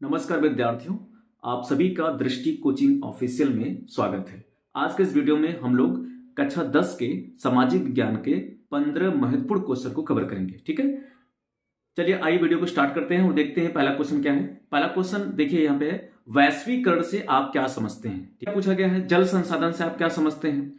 नमस्कार विद्यार्थियों, आप सभी का दृष्टि कोचिंग ऑफिशियल में स्वागत है। आज के इस वीडियो में हम लोग कक्षा 10 के सामाजिक विज्ञान के 15 महत्वपूर्ण क्वेश्चन को कवर करेंगे। ठीक है, चलिए आइए वीडियो को स्टार्ट करते हैं और देखते हैं पहला क्वेश्चन क्या है। पहला क्वेश्चन देखिए यहाँ पे है, वैश्वीकरण से आप क्या समझते हैं। ठीक है, पूछा गया है जल संसाधन से आप क्या समझते हैं।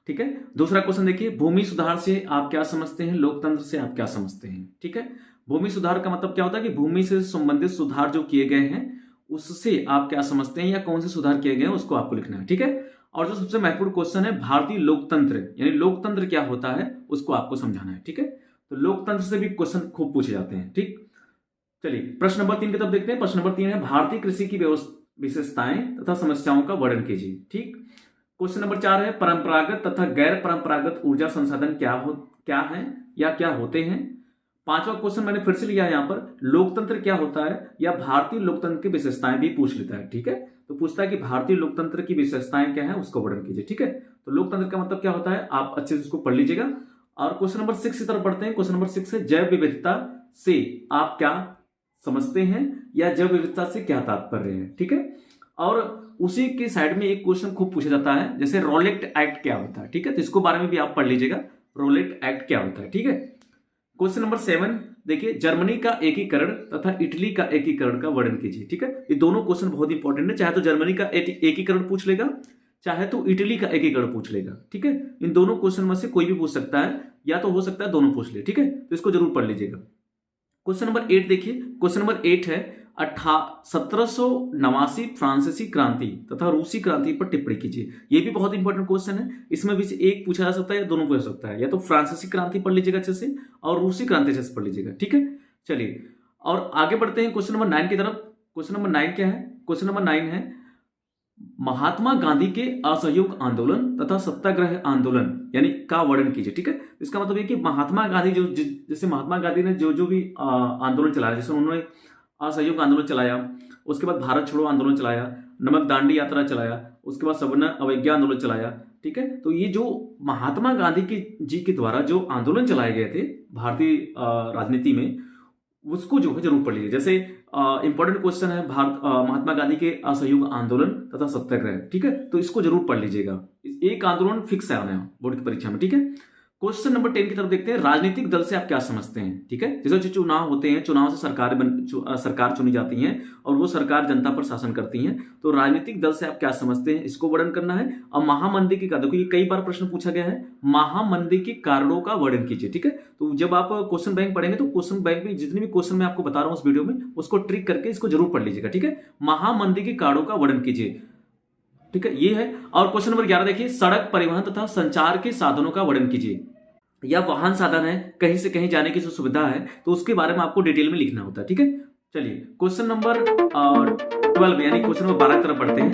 ठीक है, दूसरा क्वेश्चन देखिए, भूमि सुधार से आप क्या समझते हैं, लोकतंत्र से आप क्या समझते हैं। ठीक है, भूमि सुधार का मतलब क्या होता है कि भूमि से संबंधित सुधार जो किए गए हैं उससे आप क्या समझते हैं या कौन से सुधार किए गए हैं उसको आपको लिखना है। ठीक है, और जो सबसे महत्वपूर्ण क्वेश्चन है भारतीय लोकतंत्र यानी लोकतंत्र क्या होता है उसको आपको समझाना है। ठीक है, तो लोकतंत्र से भी क्वेश्चन खूब पूछे जाते हैं। ठीक, चलिए प्रश्न नंबर 3 की तरफ देखते हैं। प्रश्न नंबर 3 है, भारतीय कृषि की विशेषताएं तथा समस्याओं का वर्णन कीजिए। ठीक, क्वेश्चन नंबर 4 है, परंपरागत तथा गैर परंपरागत ऊर्जा संसाधन क्या है या क्या होते हैं। पांचवा क्वेश्चन मैंने फिर से लिया है यहाँ पर, लोकतंत्र क्या होता है या भारतीय लोकतंत्र की विशेषताएं भी पूछ लेता है। ठीक है, तो पूछता है कि भारतीय लोकतंत्र की विशेषताएं क्या है उसको वर्णन कीजिए। ठीक है, तो लोकतंत्र का मतलब क्या होता है आप अच्छे से उसको पढ़ लीजिएगा। और क्वेश्चन नंबर 6 की तरफ बढ़ते हैं। क्वेश्चन नंबर 6 है, जैव विविधता से आप क्या समझते हैं या जैव विविधता से क्या तात्पर्य है। ठीक है, और उसी के साइड में एक क्वेश्चन खूब पूछा जाता है, जैसे रोलेट एक्ट क्या होता है। ठीक है, तो इसको बारे में भी आप पढ़ लीजिएगा, रोलेट एक्ट क्या होता है। ठीक है, क्वेश्चन नंबर 7 देखिए, जर्मनी का एकीकरण तथा इटली का एकीकरण का वर्णन कीजिए। ठीक है, ये दोनों क्वेश्चन बहुत इंपॉर्टेंट है, चाहे तो जर्मनी का एकीकरण पूछ लेगा चाहे तो इटली का एकीकरण पूछ लेगा। ठीक है, इन दोनों क्वेश्चन में से कोई भी पूछ सकता है या तो हो सकता है दोनों पूछ ले। ठीक है, तो इसको जरूर पढ़ लीजिएगा। क्वेश्चन नंबर 8 देखिए, क्वेश्चन नंबर 8 है, 1789 फ्रांसीसी क्रांति तथा रूसी क्रांति पर टिप्पणी कीजिए। ये भी बहुत इंपॉर्टेंट क्वेश्चन है, इसमें भी से एक पूछा जा सकता है या दोनों पूछा जा सकता है, या तो फ्रांसीसी क्रांति पढ़ लीजिएगा अच्छे से और रूसी क्रांति अच्छे से पढ़ लीजिएगा। ठीक है, चलिए और आगे बढ़ते हैं क्वेश्चन नंबर 9 की तरफ। क्वेश्चन नंबर 9 क्या है, क्वेश्चन नंबर 9 है, महात्मा गांधी के असहयोग आंदोलन तथा सत्याग्रह आंदोलन यानी का वर्णन कीजिए। ठीक है, इसका मतलब ये कि महात्मा गांधी जैसे महात्मा गांधी ने जो भी आंदोलन चलाया, जैसे उन्होंने असहयोग आंदोलन चलाया, उसके बाद भारत छोड़ो आंदोलन चलाया, नमक दांडी यात्रा चलाया, उसके बाद सवर्ण अवज्ञा आंदोलन चलाया। ठीक है, तो ये जो महात्मा गांधी जी के द्वारा जो आंदोलन चलाए गए थे भारतीय राजनीति में, उसको जो है जरूर पढ़ लीजिए। जैसे इंपॉर्टेंट क्वेश्चन है महात्मा गांधी के असहयोग आंदोलन तथा सत्याग्रह। ठीक है, तो इसको जरूर पढ़ लीजिएगा, एक आंदोलन फिक्स है आना बोर्ड की परीक्षा में। ठीक है, क्वेश्चन नंबर 10 की तरफ देखते हैं, राजनीतिक दल से आप क्या समझते हैं। ठीक है, जैसे जो चुनाव होते हैं, चुनाव से सरकार चुनी जाती है और वो सरकार जनता पर शासन करती है, तो राजनीतिक दल से आप क्या समझते हैं इसको वर्णन करना है। और महामंदी के कारण, देखो ये कई बार प्रश्न पूछा गया है, महामंदी के कारणों का वर्णन कीजिए। ठीक है, तो जब आप क्वेश्चन बैंक पढ़ेंगे तो क्वेश्चन बैंक में जितने भी क्वेश्चन मैं आपको बता रहा हूं उस वीडियो में, उसको ट्रिक करके इसको जरूर पढ़ लीजिएगा। ठीक है, महामंदी के कारणों का वर्णन कीजिए। ठीक है, ये है। और क्वेश्चन नंबर 11 देखिए, सड़क परिवहन तथा संचार के साधनों का वर्णन कीजिए। या वाहन साधन है, कहीं से कहीं जाने की जो सुविधा है, तो उसके बारे में आपको डिटेल में लिखना होता है। ठीक है, चलिए क्वेश्चन नंबर 12 यानी क्वेश्चन नंबर 12 की तरफ बढ़ते हैं।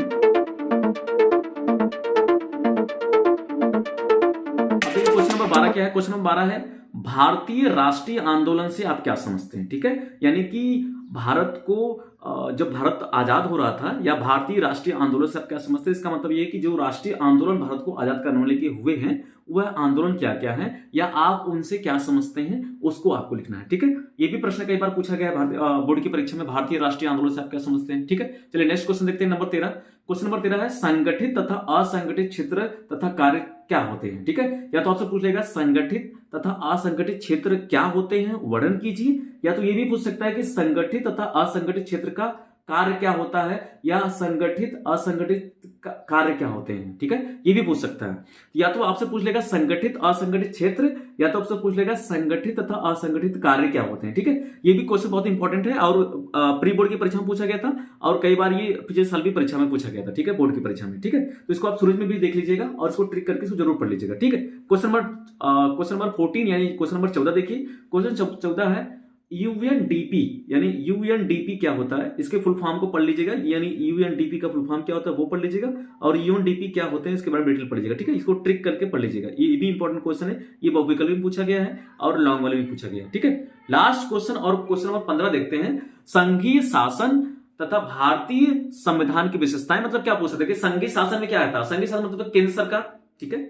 अब क्वेश्चन नंबर 12 क्या है, क्वेश्चन नंबर 12 है, भारतीय राष्ट्रीय आंदोलन से आप क्या समझते हैं। ठीक है, यानी कि भारत को जब भारत आजाद हो रहा था या भारतीय राष्ट्रीय आंदोलन से आप क्या समझते हैं, इसका मतलब ये है कि जो राष्ट्रीय आंदोलन भारत को आजाद करने वाले के हुए हैं वह आंदोलन क्या क्या है या आप उनसे क्या समझते हैं उसको आपको लिखना है। ठीक है, ये भी प्रश्न कई बार पूछा गया है बोर्ड की परीक्षा में, भारतीय राष्ट्रीय आंदोलन से आप क्या समझते हैं। ठीक है, चलिए नेक्स्ट क्वेश्चन देखते हैं, नंबर 13। क्वेश्चन नंबर 13 है, संगठित तथा असंगठित क्षेत्र तथा कार्य क्या होते हैं। ठीक है, या तो आपसे पूछ लेगा संगठित तथा असंगठित क्षेत्र क्या होते हैं वर्णन कीजिए, या तो ये भी पूछ सकता है कि संगठित तथा असंगठित क्षेत्र का कार्य क्या होता है या संगठित असंगठित कार्य क्या होते हैं। ठीक है, ये भी पूछ सकता है। या तो आपसे पूछ लेगा संगठित असंगठित क्षेत्र, या तो आपसे पूछ लेगा संगठित तथा असंगठित कार्य क्या होते हैं। ठीक है, ये भी क्वेश्चन बहुत इंपॉर्टेंट है और प्री बोर्ड की परीक्षा में पूछा गया था और कई बार ये पिछले साल भी परीक्षा में पूछा गया था। ठीक है, बोर्ड की परीक्षा में। ठीक है, तो इसको आप सूरज में भी देख लीजिएगा और इसको ट्रिक करके इसको जरूर पढ़ लीजिएगा। ठीक है, क्वेश्चन नंबर 14 यानी क्वेश्चन नंबर 14 देखिए, क्वेश्चन 14 है, यूएनडीपी यानी यूएनडीपी क्या होता है, इसके फुल फॉर्म को पढ़ लीजिएगा, यानी यूएनडीपी का फुल फॉर्म क्या होता है वो पढ़ लीजिएगा और यूएनडीपी क्या होते हैं इसके बारे में डिटेल पढ़ लीजिएगा। ठीक है, इसको ट्रिक करके पढ़ लीजिएगा, ये भी इंपॉर्टेंट क्वेश्चन है, ये बहुविकल्प भी पूछा गया है और लॉन्ग वाले भी पूछा गया है। ठीक है, लास्ट क्वेश्चन और क्वेश्चन नंबर 15 देखते हैं, संघीय शासन तथा भारतीय संविधान की विशेषताएं, मतलब क्या पूछ सकते हैं कि संघीय शासन में क्या आता है। संघीय शासन मतलब केंद्र सरकार। ठीक है,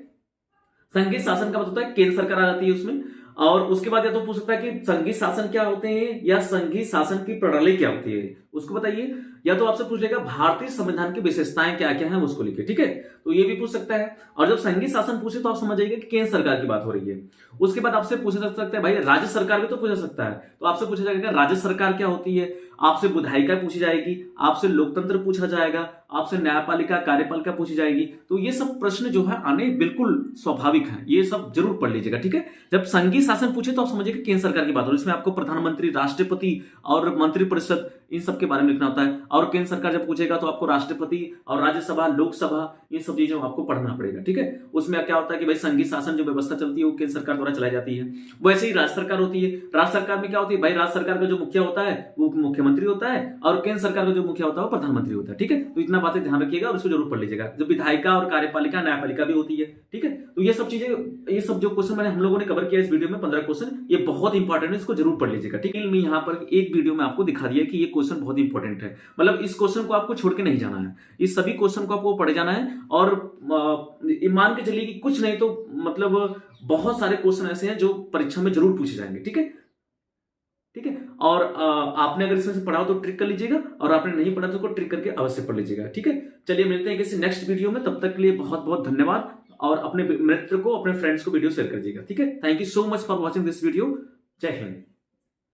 संघीय शासन का मतलब होता है केंद्र सरकार आ जाती है उसमें, और उसके बाद या तो पूछ सकता है कि संघीय शासन क्या होते हैं या संघीय शासन की प्रणाली क्या होती है, उसको बताइए। या तो आपसे पूछ लेगा भारतीय संविधान की विशेषताएं क्या क्या हैं, उसको लिखिए, ठीक है। तो ये भी पूछ सकता है। और जब संघीय शासन पूछे तो आप समझ जाइए कि केंद्र सरकार की बात हो रही है। उसके बाद आपसे पूछा जा सकता है भाई राज्य सरकार भी तो पूछा सकता है, तो आपसे पूछा जाएगा राज्य सरकार क्या होती है, आपसे विधायिका पूछी जाएगी, आपसे लोकतंत्र पूछा जाएगा, आपसे न्यायपालिका कार्यपालिका पूछी जाएगी। तो ये सब प्रश्न जो है आने बिल्कुल स्वाभाविक है, ये सब जरूर पढ़ लीजिएगा, ठीक है। जब संघीय शासन पूछे तो आप समझिए कि केंद्र सरकार की बात हो रही है, इसमें आपको प्रधानमंत्री, राष्ट्रपति और मंत्रिपरिषद इन सब के बारे में लिखना होता है। और केंद्र सरकार जब पूछेगा तो आपको राष्ट्रपति और राज्यसभा, लोकसभा, ये सब चीजें आपको पढ़ना पड़ेगा, ठीक है। उसमें क्या होता है कि भाई संघीय शासन जो व्यवस्था चलती है वो केंद्र सरकार द्वारा चलाई जाती है। वैसे ही राज्य सरकार होती है। राज्य सरकार में क्या होती है भाई, राज्य सरकार का जो मुखिया होता है वो मुख्यमंत्री होता है और केंद्र सरकार का जो मुखिया होता है वो प्रधानमंत्री होता है, ठीक है। तो इतना बातें ध्यान रखिएगा और इसको जरूर पढ़ लीजिएगा। जो विधायिका और कार्यपालिका, न्यायपालिका भी होती है, ठीक है। तो ये सब चीजें, ये सब जो क्वेश्चन मैंने हम लोगों ने कवर किया इस वीडियो में 15 क्वेश्चन, ये बहुत इंपॉर्टेंट है, इसको जरूर पढ़ लीजिएगा, ठीक है। मैं यहाँ पर एक वीडियो में आपको दिखा दिया कि ये क्वेश्चन बहुत इंपॉर्टेंट है, मतलब इस क्वेश्चन को आपको छोड़ के नहीं जाना है, इस सभी क्वेश्चन को आपको पढ़े जाना है। और मान के चलिए कि कुछ नहीं तो मतलब बहुत सारे क्वेश्चन ऐसे हैं जो परीक्षा में जरूर पूछे जाएंगे, ठीक है, ठीक है। और आपने अगर इसमें से पढ़ा हो तो ट्रिक कर लीजिएगा, और आपने नहीं पढ़ा तो ट्रिक करके अवश्य पढ़ लीजिएगा, ठीक है। चलिए मिलते हैं किसी नेक्स्ट वीडियो में, तब तक के लिए बहुत बहुत धन्यवाद। और अपने मित्र को, अपने फ्रेंड्स को वीडियो शेयर कर दीजिएगा, ठीक है। Thank you so much for watching this video. जय हिंद।